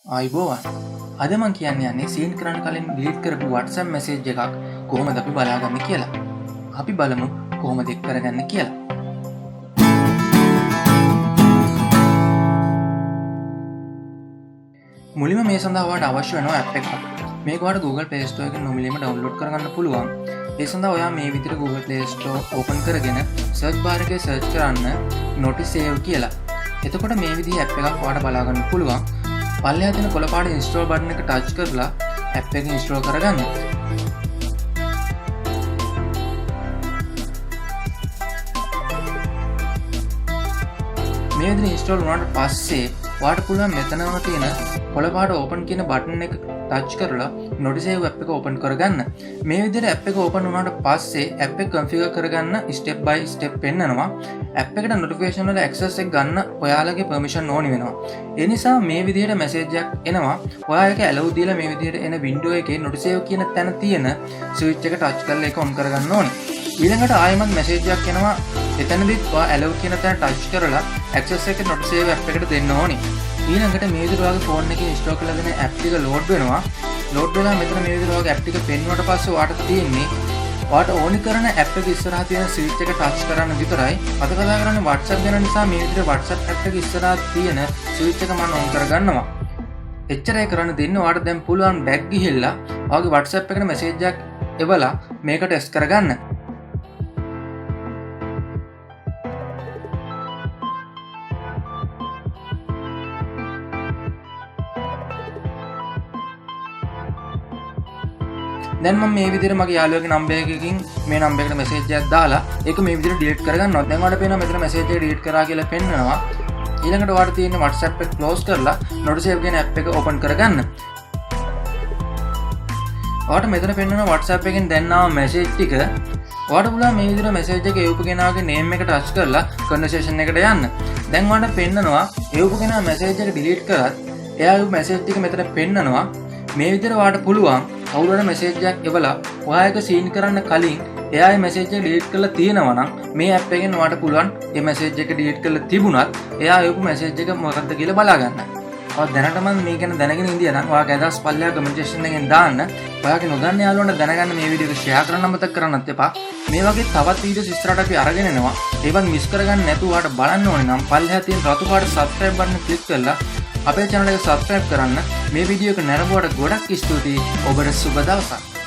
ආයිබෝවන්. අද මම කියන්න යන්නේ සීන් කරන්න කලින් ඩිලීට් කරපු WhatsApp මැසේජ් එකක් කොහොමද අපි බලාගන්නේ කියලා. අපි බලමු කොහොමද ඒක කරගන්නේ කියලා. මුලින්ම මේ සඳහා ඔයාලට අවශ්‍ය වෙනවා ඇප් එකක්. මේක ඔයාලට Google Play Store එකෙන් නොමිලේම ඩවුන්ලෝඩ් කරගන්න පුළුවන්. ඒ සඳහා ඔයා මේ විදිහට Google Play Store ඕපන් කරගෙන සර්ච් බාර් එකේ සර්ච් කරන්න notice save කියලා. එතකොට මේ විදිහේ ඇප් එකක් ඔයාලට බලා ගන්න පුළුවන්. පල්ලෙහා තියෙන කොළ පාට ඉන්ස්ටෝල් බටන් එක ටච් කරලා ඇප් එක ඉන්ස්ටෝල් කරගන්න. මේ විදිහට ඉන්ස්ටෝල් වුණාට පස්සේ ඔයාලට පුළුවන් මෙතනම තියෙන කොළ පාට ඕපන් කියන බටන් එක ටච් කරලා notice save ඇප් එක ඕපන් කරගන්න. මේ විදිහට ඇප් එක ඕපන් වුණාට පස්සේ ඇප් එක කන්ෆිගර් කරගන්න ස්ටෙප් බයි ස්ටෙප් පෙන්නනවා. ඇප් එකට නොටිෆිකේෂන් වල ඇක්සස් එක ගන්න ඔයාලගේ පර්මිෂන් ඕනි වෙනවා. ඒ නිසා මේ විදිහට මැසේජ් එකක් එනවා. ඔයා ඒක allow දීලා මේ විදිහට එන වින්ඩෝ එකේ notice save කියන තැන තියෙන ස්විච් එක ටච් කරලා ඒක ඔන් කරගන්න ඕනි. ඊළඟට ආයෙමත් මැසේජ් එකක් එනවා. එතනදිත් ඔයා allow කියන තැන ටච් කරලා access එක notice save ඇප් එකට දෙන්න ඕනි. ඊළඟට මේ විදිහට ඔයාගේ ෆෝන් එකේ ඉන්ස්ටෝල් කරලා දෙන ඇප් ටික ලෝඩ් වෙනවා. ලෝඩ් වෙලා මෙතන මේ විදිහට ඔයාගේ ඇප් ටික පෙන්වුවට පස්සේ ඔයාට තියෙන්නේ ඔයාට ඕනි කරන ඇප් එක ඉස්සරහා තියෙන ස්විච් එක ටච් කරන්න විතරයි. අද කතා කරන්නේ WhatsApp ගැන නිසා මේ විදිහට WhatsApp ඇප් එක ඉස්සරහා තියෙන ස්විච් එක මම ඔන් කරගන්නවා. එච්චරයි කරන්න දෙන්නේ. ඔයාට දැන් පුළුවන් බෑග් ගිහිල්ලා ඔයාගේ WhatsApp එකට මැසේජ් එකක් එවලා මේක ටෙස්ට් කරගන්න. දැන් මම මේ විදිහට මගේ යාළුවගේ නම්බර් එකකින් මේ නම්බර් එකට මැසේජ් එකක් දාලා ඒක මේ විදිහට ඩිලීට් කරගන්නවා. දැන් ඔයාලට පේනවා මෙතන මැසේජ් එක ඩිලීට් කරා කියලා පෙන්නනවා. ඊළඟට ඔයාලට තියෙන WhatsApp එක ක්ලෝස් කරලා notice save කියන ඇප් එක ඕපන් කරගන්න. ඔයාලට මෙතන පෙන්නන WhatsApp එකෙන් දැන් ආව මැසේජ් ටික ඔයාලට පුළුවන් මේ විදිහට මැසේජ් එක එවපු කෙනාගේ name එක ටච් කරලා conversation එකට යන්න. දැන් ඔයාලට පෙන්නනවා එවපු කෙනා මැසේජ් එක ඩිලීට් කරත් එයාගේ මැසේජ් ටික මෙතන පෙන්නනවා. මේ විදිහට ඔයාලට පුළුවන් කවුරුහරි මැසේජ් එකක් එවලා ඔයා එක සීන් කරන්න කලින් එයාගේ මැසේජ් එක ඩිලීට් කරලා තියෙනවා නම් මේ ඇප් එකෙන් ඔයාලට පුළුවන් මේ මැසේජ් එක ඩිලීට් කරලා තිබුණත් එයා එවපු මැසේජ් එක මොකක්ද කියලා බලා ගන්න. ඔයා දැනටම මේ ගැන දැනගෙන ඉඳියා නම් ඔයාගේ අදහස් පල්ලෙහා කමෙන්ට් සෙක්ෂන් එකෙන් දාන්න. ඔයාගේ නොදන්න යාළුවන්ට දැනගන්න මේ වීඩියෝ එක ෂෙයා කරන්න අමතක කරන්නත් එපා. මේ වගේ තවත් වීඩියෝස් ඉස්සරහට අපි අරගෙන එනවා. ඒවත් මිස් කරගන්න නැතුව ඔයාලට බලන්න ඕනේ නම් පල්ලෙහා තියෙන රතු පාට subscribe බටන් එක ක්ලික් කරලා අපේ channel එක subscribe කරන්න. මේ වීඩියෝ එක නැරඹුවට ගොඩක් ස්තුතියි. ඔබට සුබ දවසක්.